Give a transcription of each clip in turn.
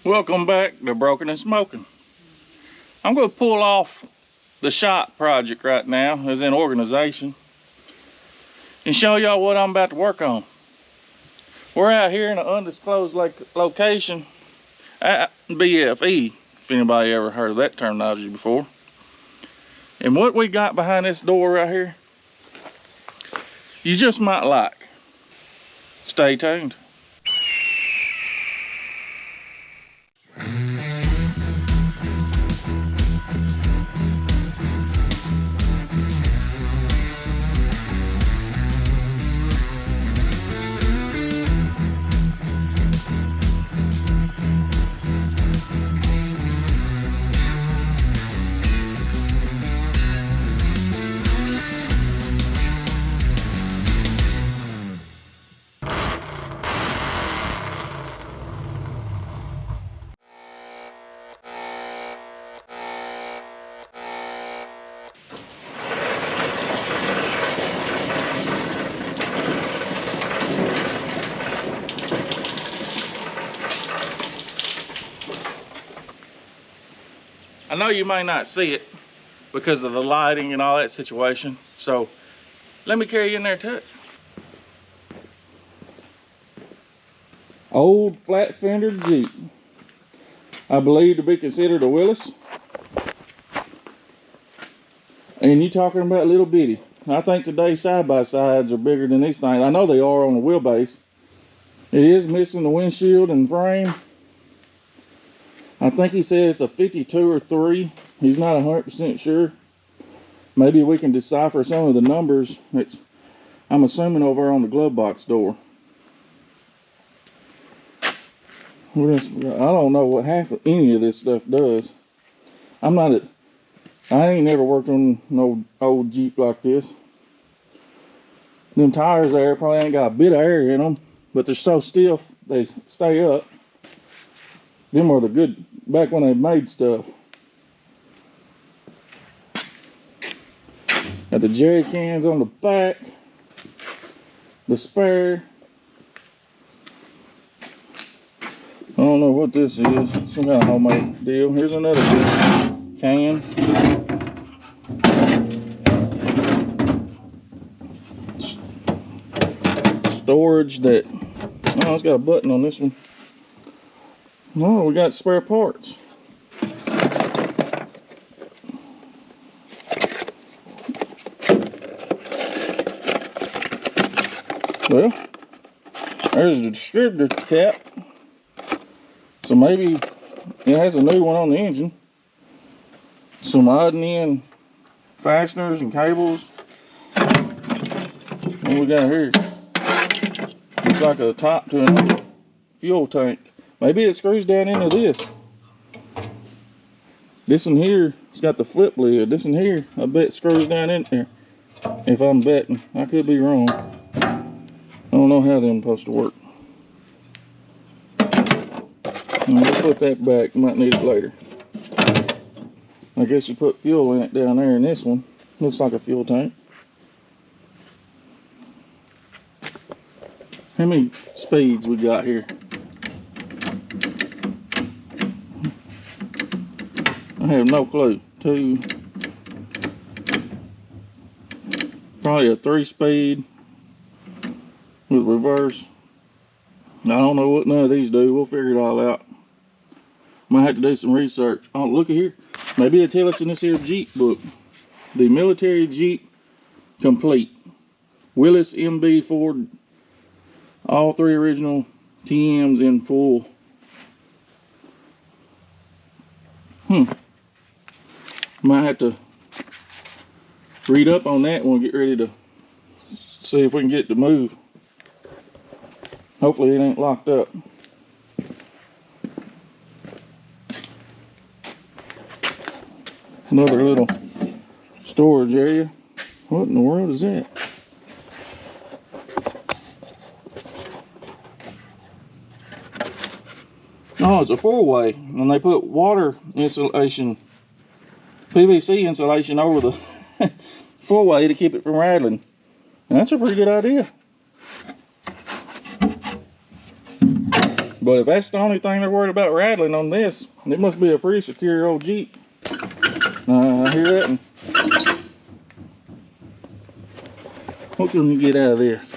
Welcome back to Broken and Smoking. I'm going to pull off the shop project right now as an organization and show y'all what I'm about to work on. We're out here in an undisclosed location at BFE, if anybody ever heard of that terminology before. And what we got behind this door right here, you just might like. Stay tuned. I know you may not see it because of the lighting and all that situation, so let me carry you in there to it. Old flat fender Jeep. I believe to be considered a Willis. And you talking about little bitty. I think today's side-by-sides are bigger than these things. I know they are on the wheelbase. It is missing the windshield and frame. I think he said it's a 52 or 3. He's not 100% sure. Maybe we can decipher some of the numbers. I'm assuming over on the glove box door. I don't know what half of any of this stuff does. I ain't never worked on no old Jeep like this. Them tires there probably ain't got a bit of air in them, but they're so stiff they stay up. Them are the good, back when they made stuff. Got the jerry cans on the back. The spare. I don't know what this is. Some kind of homemade deal. Here's another big can. Storage that, oh, it's got a button on this one. Oh, we got spare parts. Well, there's the distributor cap. So maybe it has a new one on the engine. Some odd and end fasteners and cables. What we got here? Looks like a top to a fuel tank. Maybe it screws down into this. This one here, it's got the flip lid. This one here, I bet screws down in there. If I'm betting, I could be wrong. I don't know how they're supposed to work. We'll put that back, might need it later. I guess you put fuel in it down there in this one. Looks like a fuel tank. How many speeds we got here? I have no clue. Probably a 3-speed with reverse. I don't know what none of these do. We'll figure it all out. Might have to do some research. Oh, look at here. Maybe they tell us in this here Jeep book. The military Jeep complete. Willis, MB, Ford. All 3 original TMs in full. Might have to read up on that when we get ready to see if we can get it to move. Hopefully it ain't locked up. Another little storage area. What in the world is that? Oh, it's a 4-way, and they put water insulation, PVC insulation over the 4-way to keep it from rattling. And that's a pretty good idea. But if that's the only thing they're worried about rattling on this, it must be a pretty secure old Jeep. I hear that. And what can we get out of this?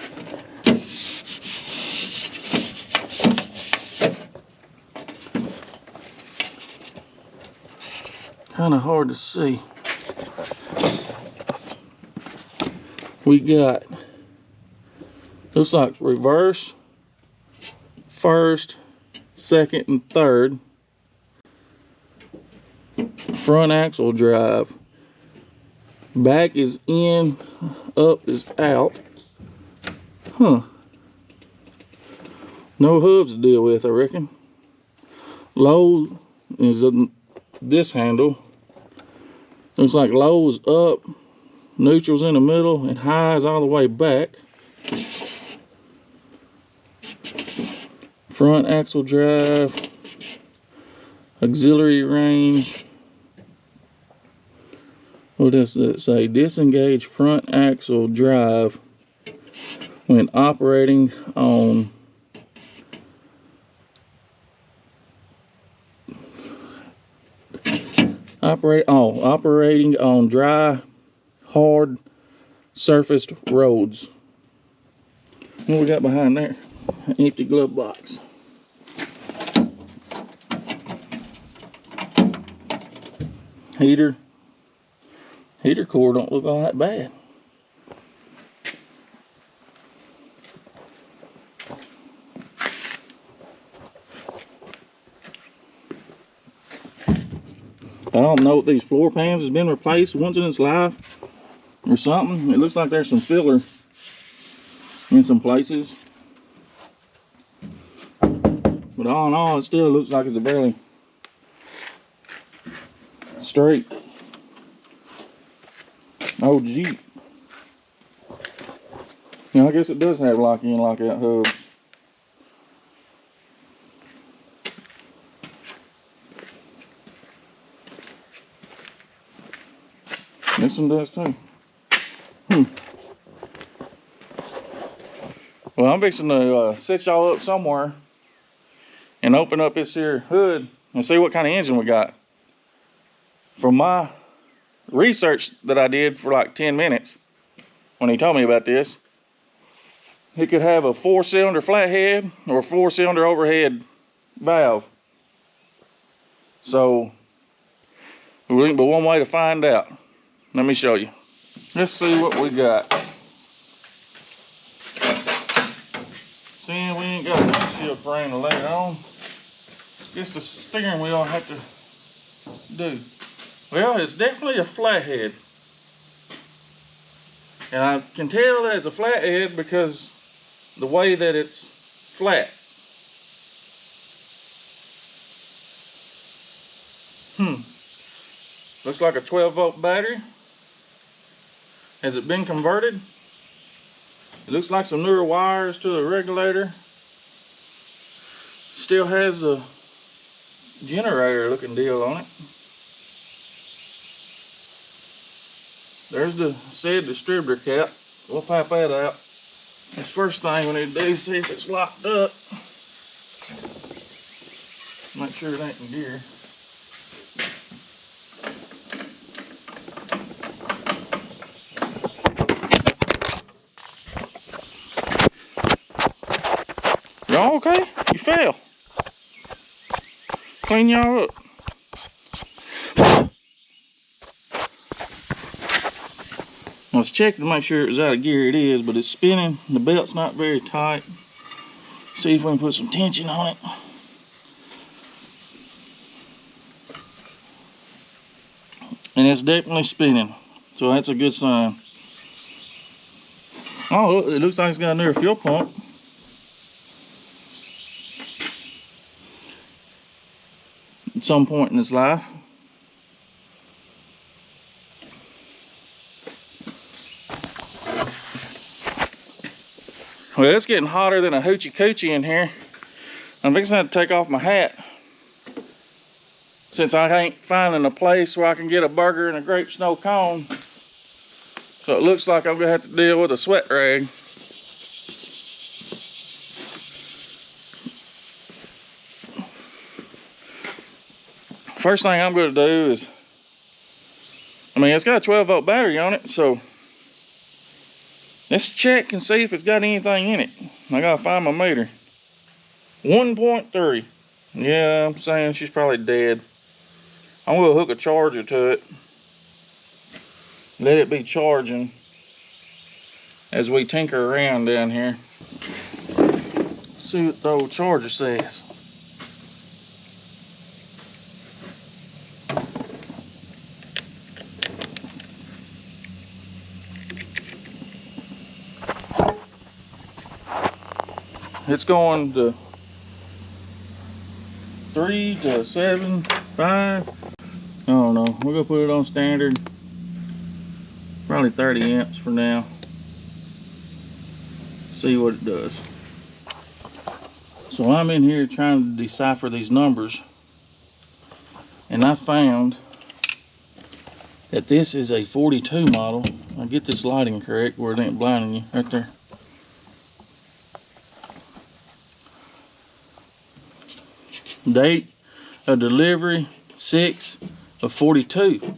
Kind of hard to see. We got, looks like reverse, first, second, and third. Front axle drive. Back is in, up is out. Huh. No hubs to deal with, I reckon. Low is this handle. Looks like low is up, neutral's in the middle, and high is all the way back. Front axle drive, auxiliary range. What does that say? Disengage front axle drive when operating on operating on dry, hard surfaced roads. What we got behind there? An empty glove box. Heater core don't look all that bad. I don't know if these floor pans has been replaced once in its life or something. It looks like there's some filler in some places. But all in all, it still looks like it's a fairly straight old Jeep. Now, I guess it does have lock-in, lock-out hubs. This one does too. Well, I'm fixing to set y'all up somewhere and open up this here hood and see what kind of engine we got. From my research that I did for like 10 minutes when he told me about this, it could have a 4-cylinder flathead or a 4-cylinder overhead valve. So, but one way to find out. Let me show you. Let's see what we got. Seeing we ain't got a windshield frame to lay it on, guess the steering wheel I'll have to do. Well, it's definitely a flathead. And I can tell that it's a flathead because the way that it's flat. Looks like a 12-volt battery. Has it been converted? It looks like some newer wires to the regulator. Still has a generator looking deal on it. There's the said distributor cap. We'll pop that out. This first thing we need to do is see if it's locked up. Make sure it ain't in gear. Y'all okay? You fell. Clean y'all up. I was checking to make sure it was out of gear. It is, but it's spinning. The belt's not very tight. See if we can put some tension on it. And it's definitely spinning, so that's a good sign. Oh, it looks like it's got a newer fuel pump. At some point in its life. Well, it's getting hotter than a hoochie coochie in here. I'm fixing to take off my hat, since I ain't finding a place where I can get a burger and a grape snow cone. So it looks like I'm gonna have to deal with a sweat rag. first thing I'm going to do is, I mean, it's got a 12 volt battery on it, so let's check and see if it's got anything in it. I got to find my meter. 1.3. Yeah, I'm saying she's probably dead. I'm going to hook a charger to it. Let it be charging as we tinker around down here. See what the old charger says. It's going to 3 to 7, 5. I don't know. We're gonna put it on standard. Probably 30 amps for now. See what it does. So I'm in here trying to decipher these numbers, and I found that this is a 42 model. I'll get this lighting correct where it ain't blinding you. Right there. Date of delivery 6 of 42.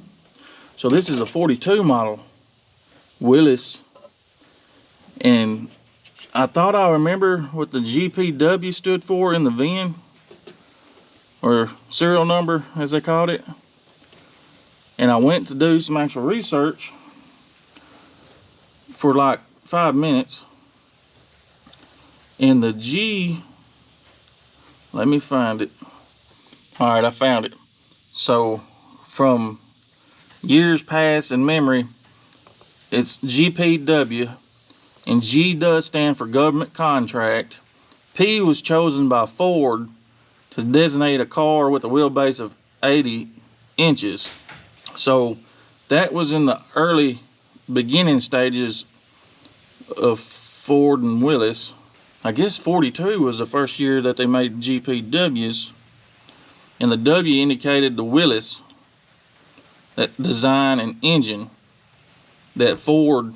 So this is a 42 model Willis, and I thought I remember what the GPW stood for in the VIN, or serial number as they called it, and I went to do some actual research for like 5 minutes, and the G, let me find it. All right, I found it. So from years past in memory, it's GPW, and G does stand for government contract. P was chosen by Ford to designate a car with a wheelbase of 80 inches. So that was in the early beginning stages of Ford and Willis. I guess 42 was the first year that they made GPWs, and the W indicated the Willis, that design and engine that Ford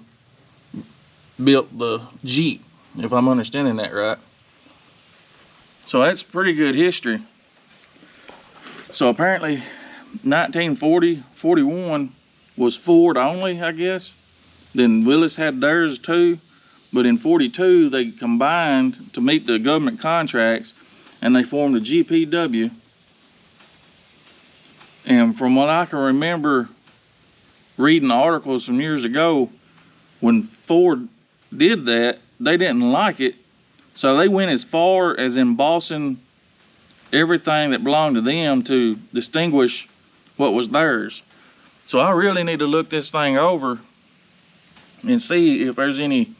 built the Jeep, if I'm understanding that right. So that's pretty good history. So apparently 1940, 41 was Ford only, I guess. Then Willis had theirs too. But in 42, they combined to meet the government contracts, and they formed the GPW. And from what I can remember reading articles from years ago, when Ford did that, they didn't like it. So they went as far as embossing everything that belonged to them to distinguish what was theirs. So I really need to look this thing over and see if there's any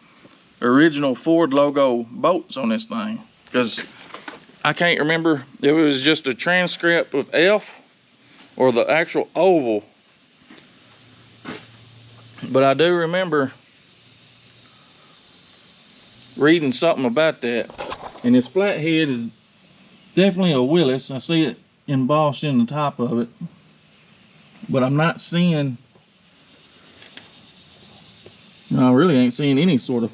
original Ford logo bolts on this thing, because I can't remember if it was just a transcript of F or the actual oval, but I do remember reading something about that. And this flathead is definitely a Willis. I see it embossed in the top of it, but I'm not seeing, no, I really ain't seeing any sort of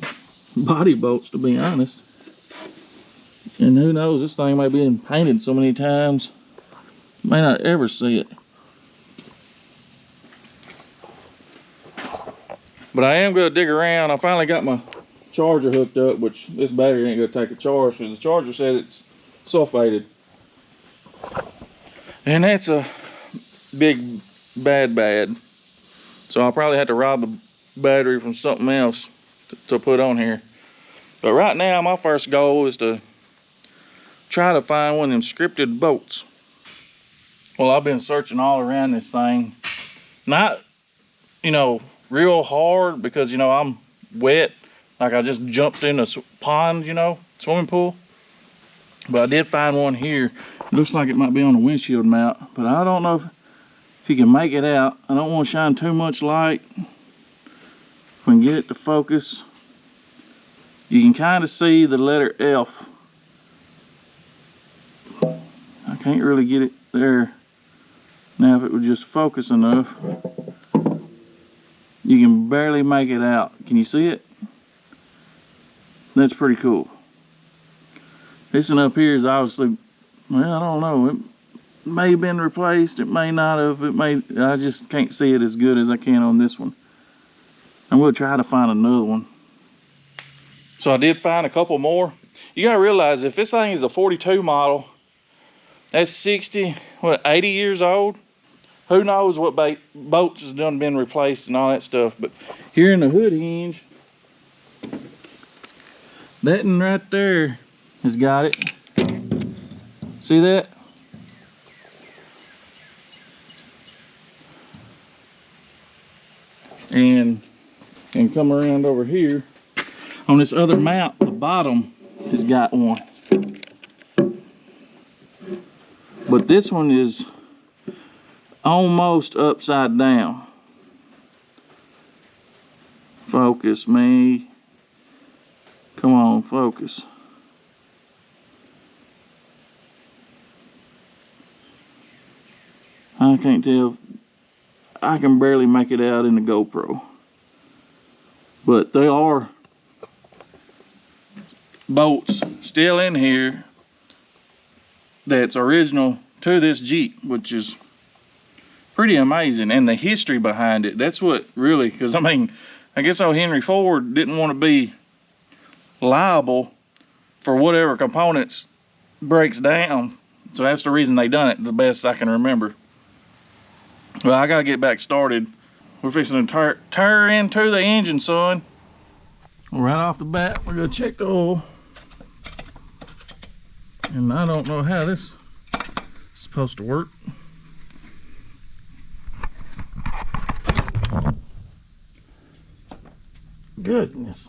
body bolts, to be honest. And who knows, this thing may be painted so many times, may not ever see it. But I am going to dig around. I finally got my charger hooked up, which this battery ain't going to take a charge, because the charger said it's sulfated. And that's a big bad. So I'll probably have to rob the battery from something else to put on here. But right now, my first goal is to try to find one of them scripted bolts. Well, I've been searching all around this thing. Not, you know, real hard, because, you know, I'm wet. Like I just jumped in a pond, you know, swimming pool. But I did find one here. Looks like it might be on the windshield mount, but I don't know if you can make it out. I don't want to shine too much light. If we can get it to focus, you can kind of see the letter F. I can't really get it there. Now, if it would just focus enough, you can barely make it out. Can you see it? That's pretty cool. This one up here is obviously, well, I don't know. may have been replaced, it may not have, I just can't see it as good as I can on this one. I'm gonna try to find another one. So I did find a couple more. You gotta realize if this thing is a 42 model, that's 60, 80 years old. Who knows what bolts has done been replaced and all that stuff. But here in the hood hinge, that one right there has got it. See that? And come around over here. On this other mount, the bottom has got one. But this one is almost upside down. Focus me. Come on, focus. I can't tell. I can barely make it out in the GoPro. But there are bolts still in here that's original to this Jeep, which is pretty amazing. And the history behind it, that's what really, because I mean, I guess old Henry Ford didn't want to be liable for whatever components breaks down. So that's the reason they done it, the best I can remember. Well, I gotta get back started. We're fixing to tear into the engine, son. Right off the bat, we're gonna check the oil. And I don't know how this is supposed to work. Goodness.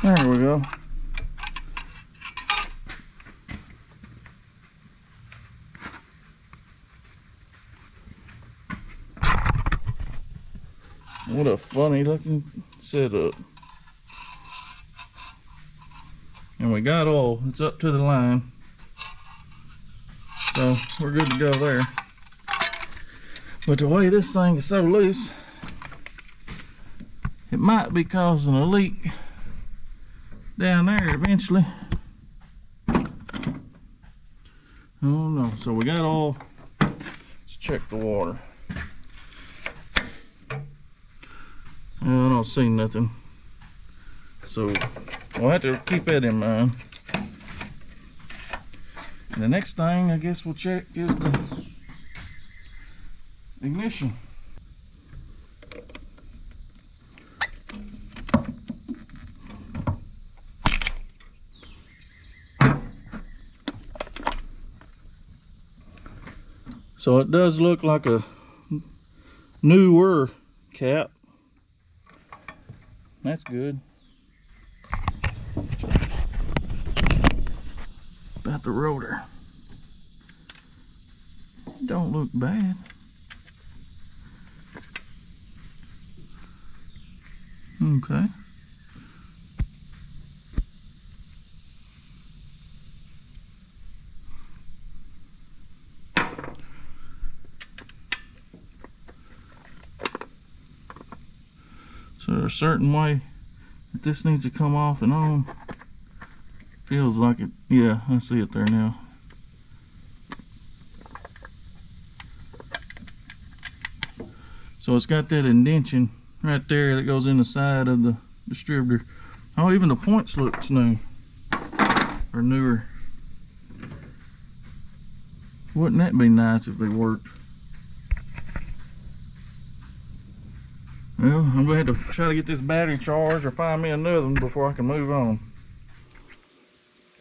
There we go. What a funny looking setup. And we got oil, it's up to the line. So we're good to go there. But the way this thing is so loose, it might be causing a leak down there eventually. Oh no, so we got oil. Let's check the water. I don't see nothing. So we'll have to keep that in mind. And the next thing I guess we'll check is the ignition. So it does look like a newer cap. That's good. About the rotor. Don't look bad. Okay. So there's a certain way that this needs to come off and on. Feels like it. Yeah, I see it there now. So it's got that indention right there that goes in the side of the distributor. Oh, even the points looks new. Or newer. Wouldn't that be nice if they worked? Well, I'm going to have to try to get this battery charged or find me another one before I can move on.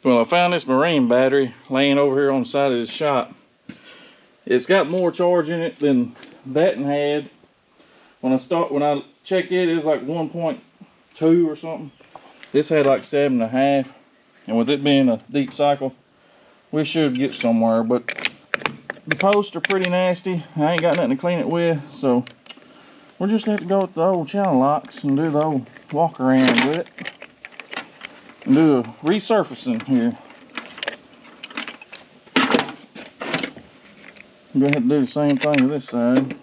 Well, I found this marine battery laying over here on the side of the shop. It's got more charge in it than that one had. When I checked it, it was like 1.2 or something. This had like 7.5. And with it being a deep cycle, we should get somewhere. But the posts are pretty nasty. I ain't got nothing to clean it with, so we're just going to have to go with the old channel locks and do the old walk around with it. And do a resurfacing here. I'm going to have to do the same thing to this side.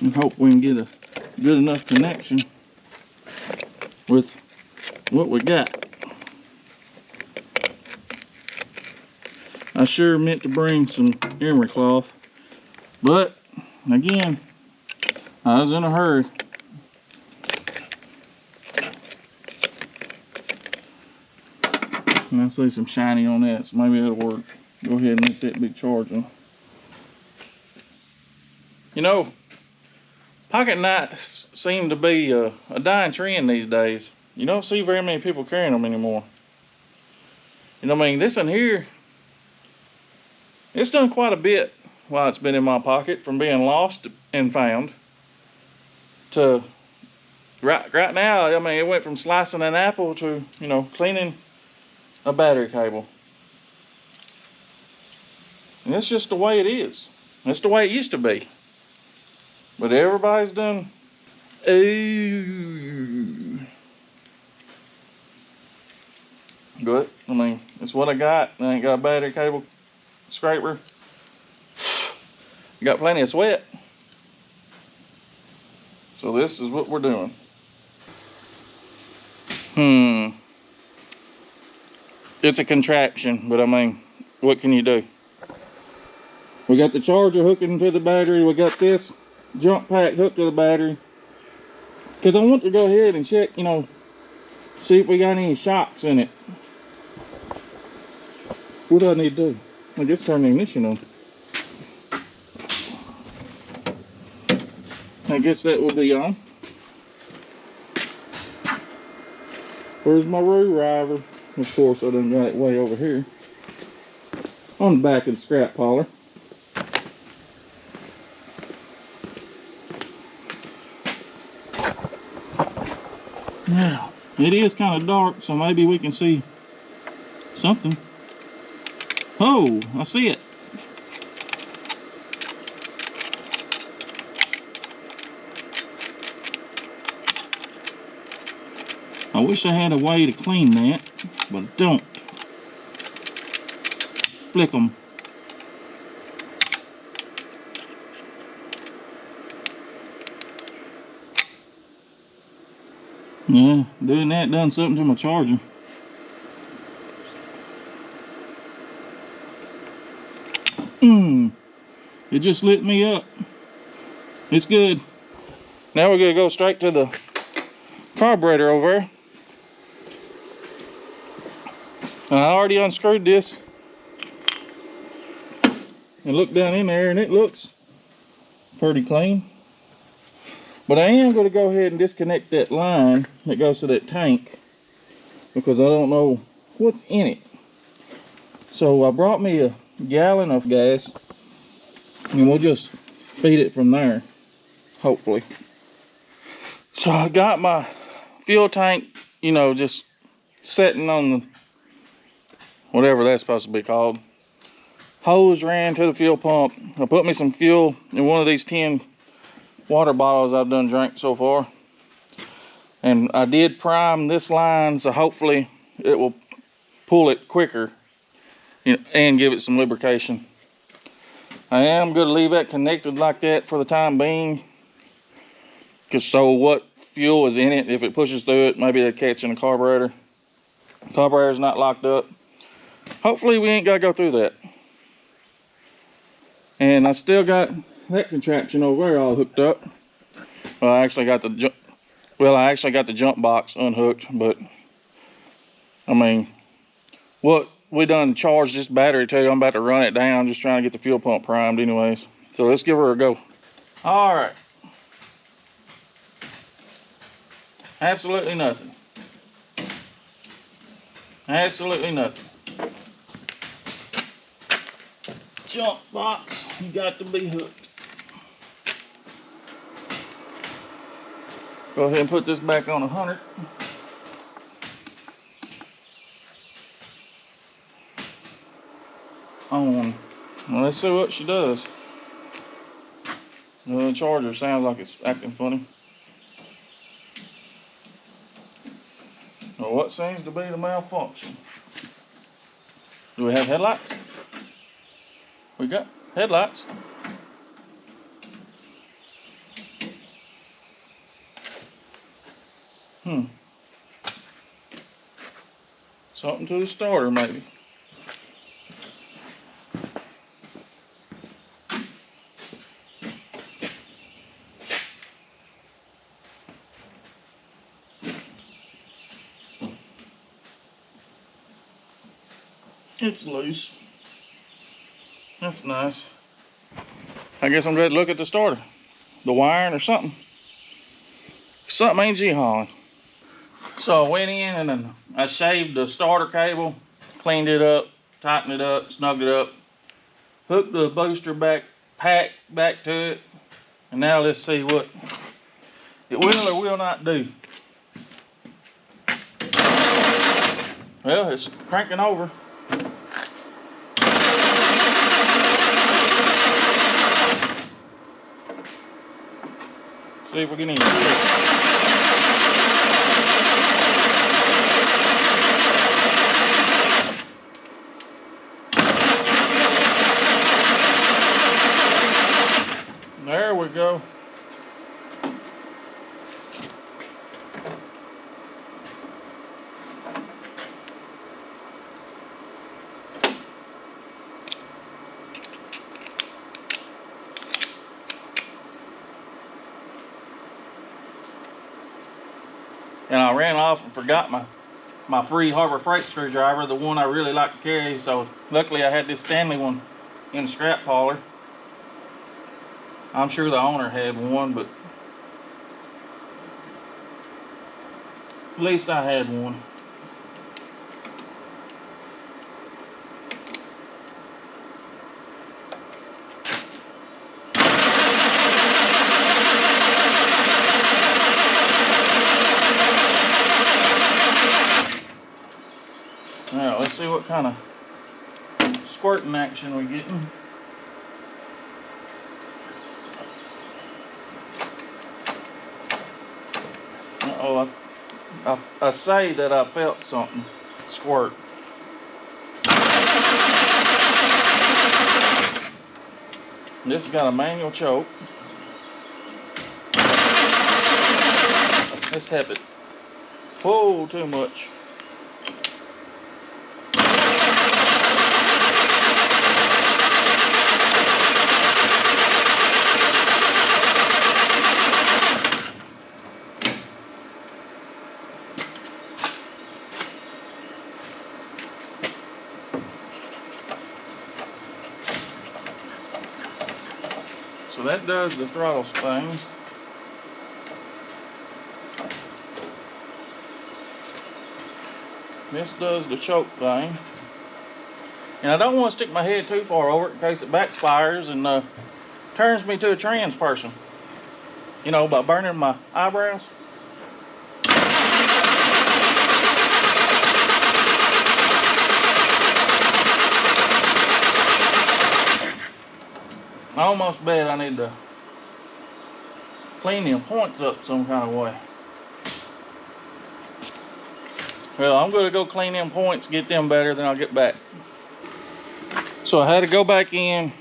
and hope we can get a good enough connection with what we got. I sure meant to bring some emery cloth, but again, I was in a hurry. And I see some shiny on that, so maybe it'll work. Go ahead and let that big charge on. You know, pocket knives seem to be a dying trend these days. You don't see very many people carrying them anymore. You know what I mean? This in here, it's done quite a bit while it's been in my pocket, from being lost and found to right now. I mean, it went from slicing an apple to, you know, cleaning a battery cable. And it's just the way it is. It's the way it used to be. But everybody's done. Ooh. Good. I mean, it's what I got. I ain't got a battery cable scraper. Got plenty of sweat. So this is what we're doing. It's a contraption, but I mean, what can you do? We got the charger hooking to the battery. We got this jump pack hooked to the battery. Because I want to go ahead and check, you know, see if we got any shocks in it. What do I need to do? I guess turn the ignition on. I guess that will be on. Where's my screwdriver? Of course, I done got it way over here on the back of the scrap hauler. Now, it is kind of dark, so maybe we can see something. Oh, I see it. I wish I had a way to clean that, but I don't. Flick them. Yeah, doing that done something to my charger. It just lit me up. It's good. Now we're gonna go straight to the carburetor over there. And I already unscrewed this and looked down in there, and it looks pretty clean. But I am going to go ahead and disconnect that line that goes to that tank, because I don't know what's in it. So I brought me a gallon of gas, and we'll just feed it from there, hopefully. So I got my fuel tank, you know, just sitting on the, whatever that's supposed to be called. Hose ran to the fuel pump. I put me some fuel in one of these 10 water bottles I've done drank so far. And I did prime this line, so hopefully it will pull it quicker, you know, and give it some lubrication. I am going to leave that connected like that for the time being, because so what fuel is in it, if it pushes through it, maybe they'll catch in the carburetor. Carburetor's not locked up. Hopefully we ain't got to go through that. And I still got that contraption over there all hooked up. Well, I actually got the jump box unhooked, but I mean, what we done charged this battery to, I'm about to run it down, just trying to get the fuel pump primed anyways. So let's give her a go. All right. Absolutely nothing. Absolutely nothing. Jump box, you got to be hooked. Go ahead and put this back on 100. On. Well, let's see what she does. The charger sounds like it's acting funny. Well, what seems to be the malfunction? Do we have headlights? We got headlights. Something to the starter, maybe. It's loose. That's nice. I guess I'm ready to look at the starter. The wiring or something. Something ain't G-hauling. So I went in and then I shaved the starter cable, cleaned it up, tightened it up, snugged it up, hooked the booster pack back to it, and now let's see what it will or will not do. Well, it's cranking over. See if we can even do it. There we go. And I ran off and forgot my free Harbor Freight screwdriver, the one I really like to carry. So luckily I had this Stanley one in the scrap hauler. I'm sure the owner had one, but at least I had one. Now let's see what kind of squirting action we're getting. Uh-oh, I say that I felt something squirt. This has got a manual choke. Let's have it. Whoa, too much. So that does the throttle springs. This does the choke thing. And I don't want to stick my head too far over it in case it backfires and turns me to a trans person. You know, by burning my eyebrows. I almost bet I need to clean the points up some kind of way. Well, I'm going to go clean them points, get them better, then I'll get back. So I had to go back in.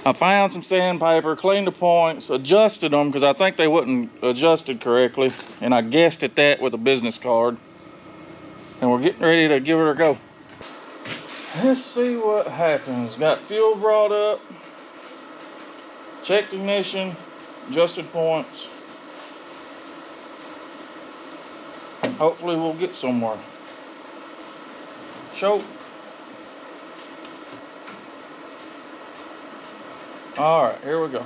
I found some sandpaper, cleaned the points, adjusted them because I think they wasn't adjusted correctly. And I guessed at that with a business card. And we're getting ready to give it a go. Let's see what happens. Got fuel brought up, checked ignition, adjusted points. Hopefully we'll get somewhere. Choke. Alright, here we go.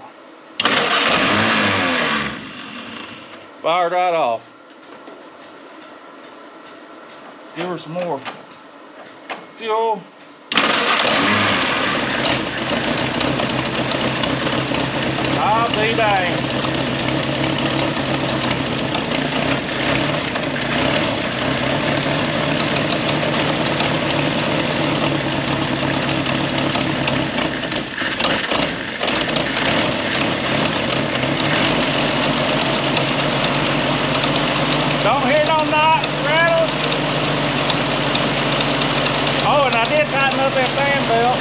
Fired right off. Give her some more fuel. I'll be dang. Don't hear no knots, rattles. Oh, and I did tighten up that fan belt.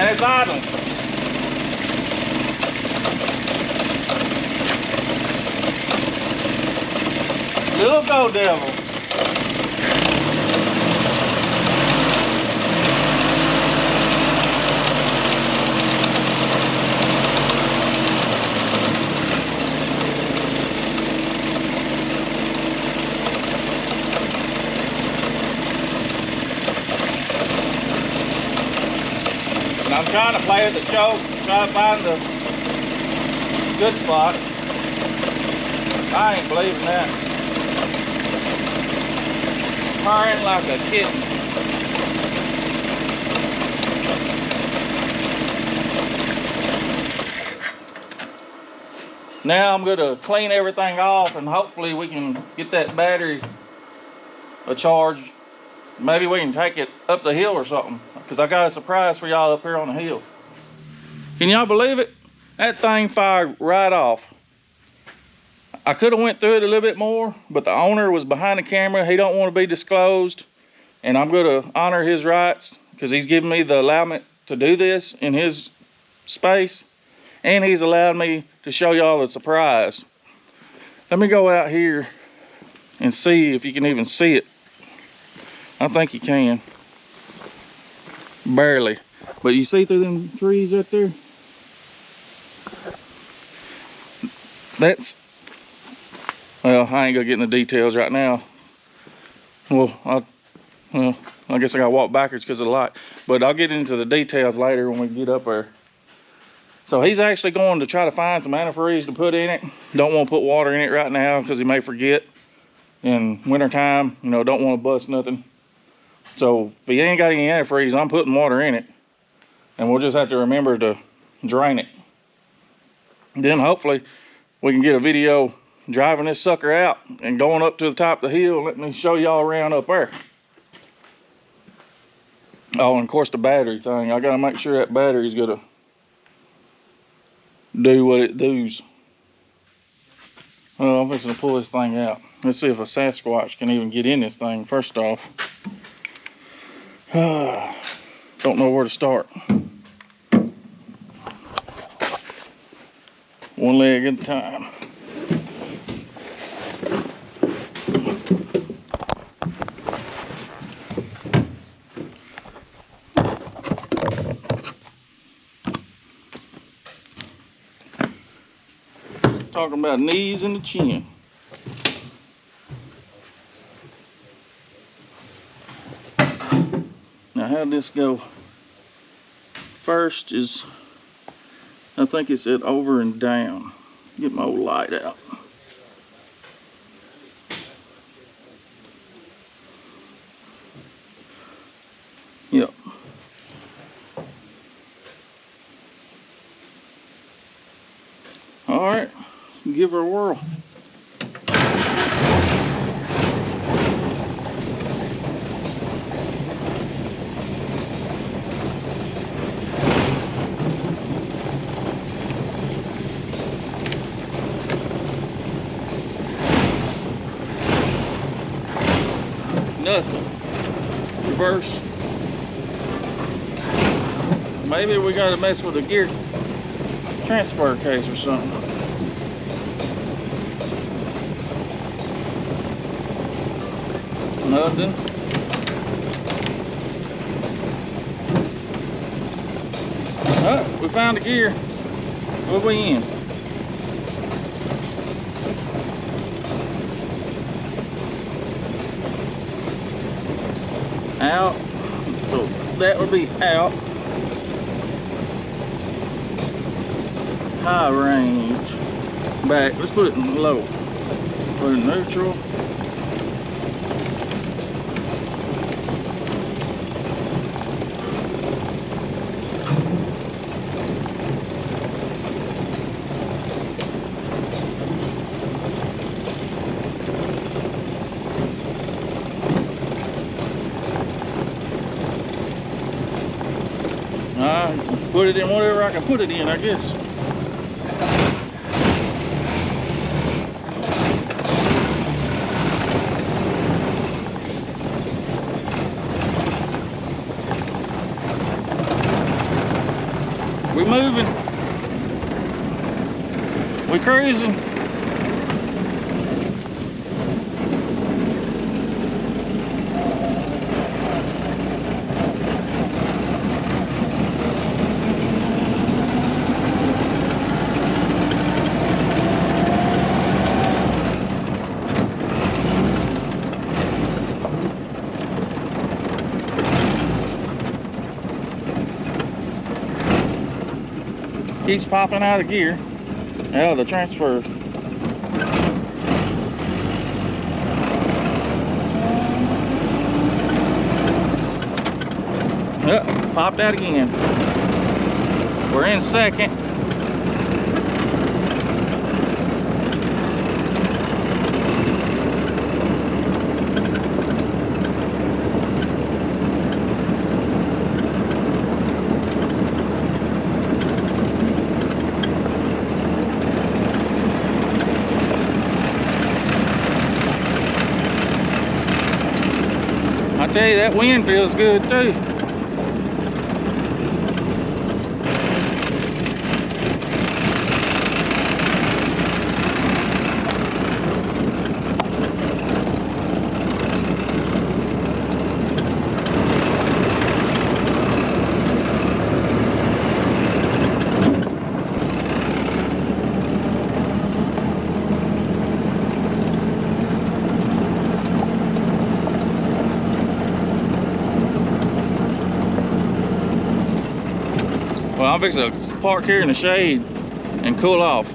And it's idling. Little go devil. And I'm trying to play with the choke, try to find the good spot. I ain't believing that. Purring like a kitten. Now I'm going to clean everything off and hopefully we can get that battery a charge. Maybe we can take it up the hill or something, because I got a surprise for y'all up here on the hill. Can y'all believe it? That thing fired right off. I could have went through it a little bit more, but the owner was behind the camera. He don't want to be disclosed, and I'm going to honor his rights because he's given me the allowance to do this in his space, and he's allowed me to show y'all the surprise. Let me go out here and see if you can even see it. I think you can. Barely. But you see through them trees right there? That's... Well, I ain't gonna get in the details right now. Well, I guess I gotta walk backwards because of the light. But I'll get into the details later when we get up there. So he's actually going to try to find some antifreeze to put in it. Don't want to put water in it right now because he may forget. In wintertime, you know, don't want to bust nothing. So if he ain't got any antifreeze, I'm putting water in it. And we'll just have to remember to drain it. Then hopefully we can get a video driving this sucker out and going up to the top of the hill. Let me show y'all around up there. Oh, and of course the battery thing. I gotta make sure that battery's gonna do what it does. Oh, I'm fixing to pull this thing out. Let's see if a Sasquatch can even get in this thing first off. Don't know where to start. One leg at a time. Talking about knees and the chin. Now how'd this go? First is, I think it said over and down. Get my old light out. Yep. All right, give her a whirl. Nothing. Reverse. Maybe we gotta mess with the gear transfer case or something. Nothing. Oh, we found the gear. What we in? Out. So that would be out. High range. Back. Let's put it in low. Put it in neutral. Put it in whatever I can put it in, I guess. cruising. Keeps popping out of gear. Yeah, the transfer. Yep, popped out again. We're in second. I tell you, that wind feels good too. Well, I'm fixing to park here in the shade and cool off.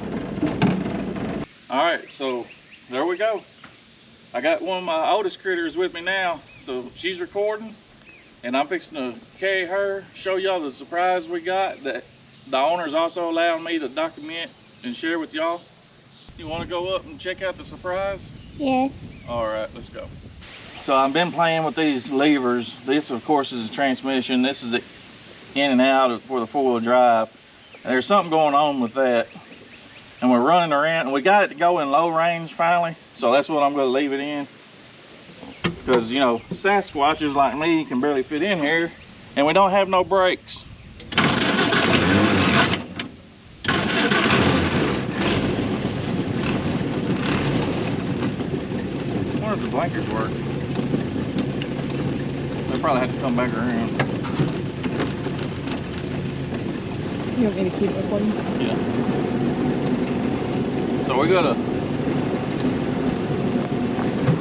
All right, so there we go. I got one of my oldest critters with me now, so she's recording, and I'm fixing to carry her, show y'all the surprise we got that the owner's also allowing me to document and share with y'all. You want to go up and check out the surprise? Yes. All right, let's go. So I've been playing with these levers. This, of course, is a transmission. This is in and out for the four-wheel drive. There's something going on with that, and we're running around, and we got it to go in low range finally, so that's what I'm going to leave it in, because you know, Sasquatchers like me can barely fit in here, and we don't have no brakes. I wonder if the blinkers work. They probably have to come back around. You want me to keep recording? Yeah. So we're gonna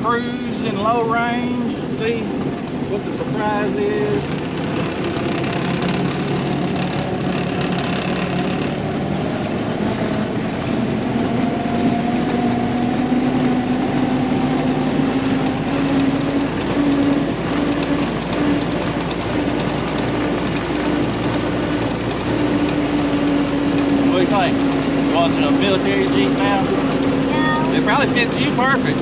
cruise in low range, see what the surprise is. You watching a military Jeep now? No. It probably fits you perfect.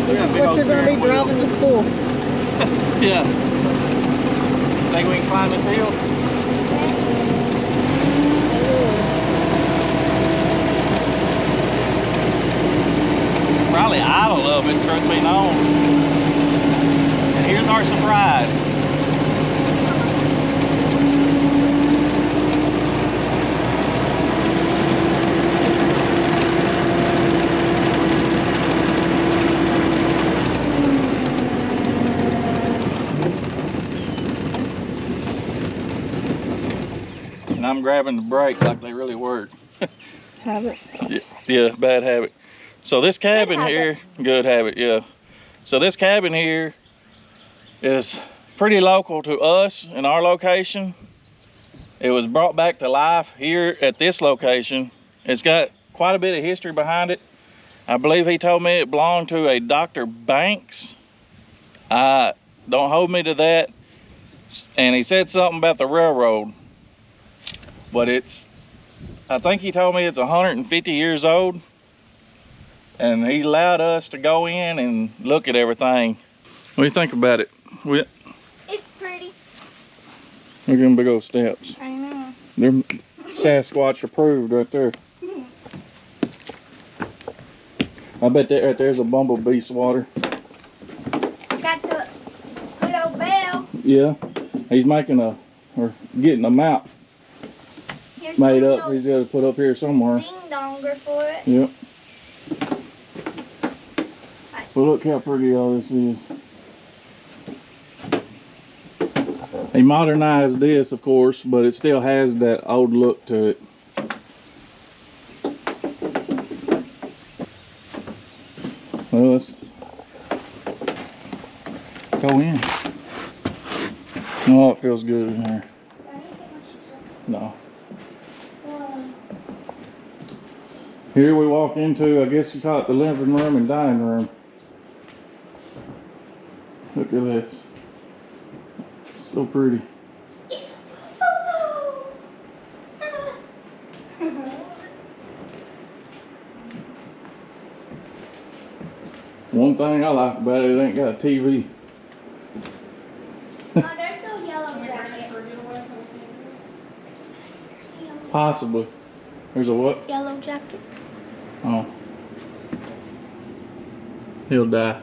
This is what you're going to be driving to school. Yeah. Think we can climb this hill? Probably idle of it, truth be known. And here's our surprise. And I'm grabbing the brake like they really work. Habit. Yeah, bad habit. So this cabin here, good habit, yeah. So this cabin here is pretty local to us in our location. It was brought back to life here at this location. It's got quite a bit of history behind it. I believe he told me it belonged to a Dr. Banks. Don't hold me to that. And he said something about the railroad. But I think he told me it's 150 years old. And he allowed us to go in and look at everything. What do you think about it? It's pretty. Look at them big old steps. I know. They're Sasquatch approved right there. I bet that right there's a bumblebee swatter. Got the good old bell. Yeah, he's making or getting them out. Here's made up. He's got to put up here somewhere. Ding donger for it. Yep. Well, look how pretty all this is. He modernized this, of course, but it still has that old look to it. Well, let's go in. Oh, it feels good in here. No. Here we walk into, I guess you call it the living room and dining room. Look at this. It's so pretty. One thing I like about it, it ain't got a TV. Oh, there's a yellow jacket. Possibly. There's a what? Yellow jacket. Oh. He'll die.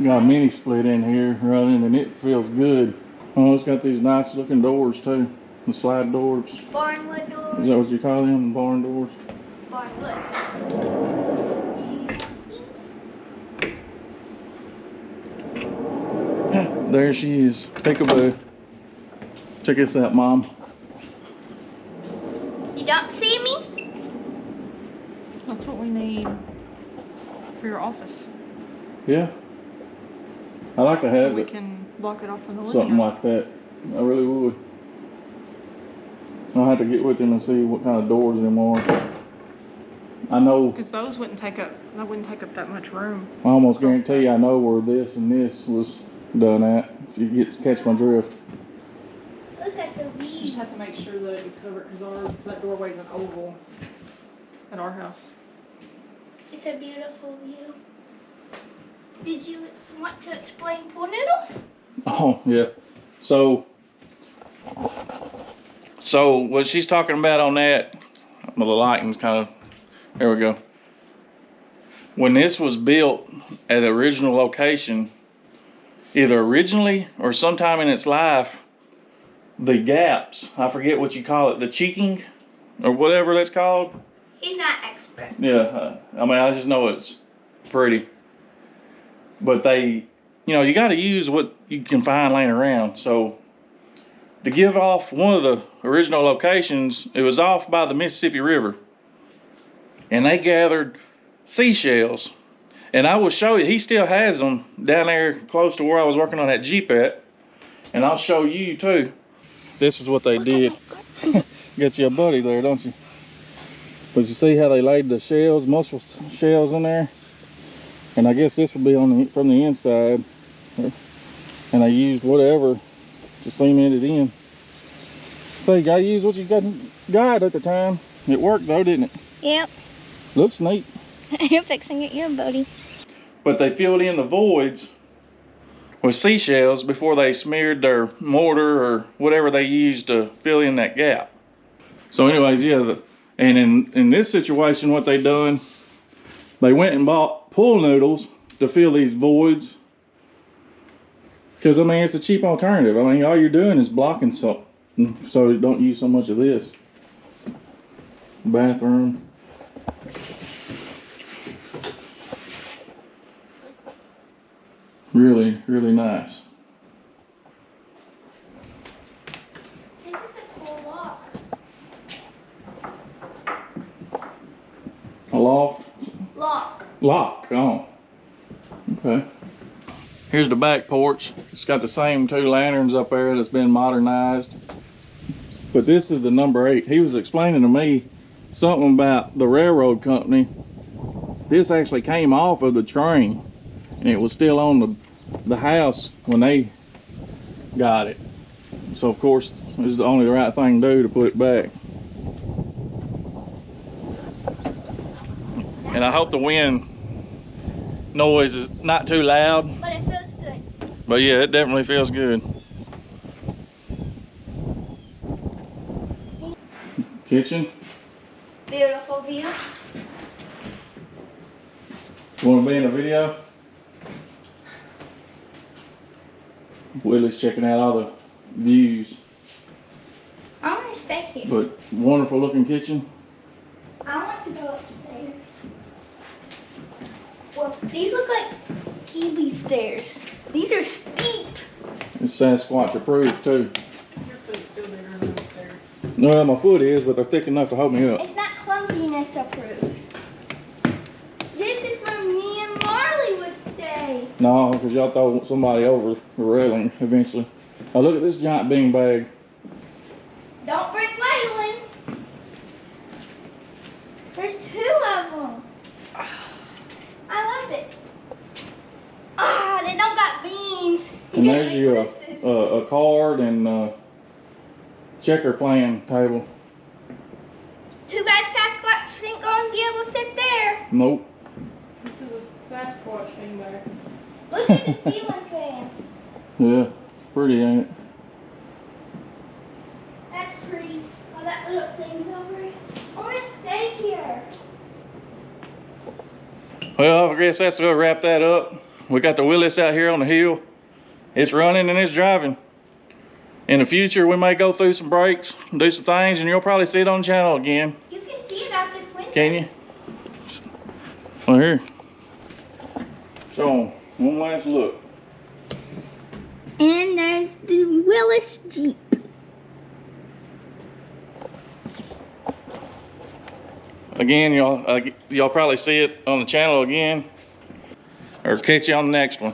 Got a mini split in here running and it feels good. Oh, it's got these nice looking doors too. The slide doors. Barnwood doors. Is that what you call them? Barn doors? Barnwood. There she is. Peekaboo. Check this out, Mom. You don't see me? That's what we need for your office. Yeah. I like to So have we it. can block it off from the living Something room. like that. I really would. I'll have to get with him and see what kind of doors them are. I know, Because those wouldn't take up that much room. I almost guarantee I know where this and this was done at. If you catch my drift. Look at the You view. just have to make sure that you cover it because that doorway's an oval at our house. It's a beautiful view. Did you want to explain pool noodles? Oh, yeah. So what she's talking about on that, well, the lighting's kind of, there we go. When this was built at the original location, either originally or sometime in its life, the gaps, I forget what you call it, the cheeking or whatever that's called. He's not expert. Yeah, I mean, I just know it's pretty. But they, you know, you got to use what you can find laying around. So to give off one of the original locations, it was off by the Mississippi River. And they gathered seashells. And I will show you, he still has them down there close to where I was working on that Jeep at. And I'll show you too. This is what they did. Got you a buddy there, don't you? But you see how they laid the shells, mussel shells in there? And I guess this would be on from the inside. And I used whatever to cement it in. So you gotta use what you got at the time. It worked though, didn't it? Yep. Looks neat. You're fixing it, buddy. But they filled in the voids with seashells before they smeared their mortar or whatever they used to fill in that gap. So anyways, yeah, and in this situation, what they done, they went and bought pool noodles to fill these voids. Because, I mean, it's a cheap alternative. I mean, all you're doing is blocking something. So you don't use so much of this. Bathroom. Really, really nice. This is a cool lock. A loft? Lock. Lock, oh. Okay. Here's the back porch. It's got the same two lanterns up there that's been modernized. But this is the number 8. He was explaining to me something about the railroad company. This actually came off of the train and it was still on the house when they got it. So of course, it was only the right thing to do to put it back. And I hope the wind noise is not too loud. But it feels good. But yeah, it definitely feels good. Kitchen. Beautiful view. You want to be in the video? Willys checking out all the views. I want to stay here. But wonderful looking kitchen. I want to go upstairs. Well, these look like Kiwi stairs. These are steep. It's Sasquatch approved too. Your foot's still bigger than the stairs. No, my foot is, but they're thick enough to hold me up. It's not clumsiness approved. This is where me and Marley would stay. No, because y'all throw somebody over the railing eventually. Now look at this giant bean bag. Don't bring Waylon. There's 2 of them. I love it. Ah, they don't got beans. And there's you a card and checker playing table. Too bad Sasquatch ain't gonna be able to sit there. Nope. This is a Sasquatch thing there. Look at the ceiling fan. Yeah, it's pretty, ain't it? That's pretty. Oh, that little thing's over here. I want to stay here. Well, I guess that's gonna wrap that up. We got the Willis out here on the hill. It's running and it's driving. In the future, we may go through some breaks and do some things, and you'll probably see it on the channel again. You can see it out this window. Can you? Well, here. Show 'em one last look. And there's the Willis Jeep. Again, y'all probably see it on the channel again, or catch you on the next one.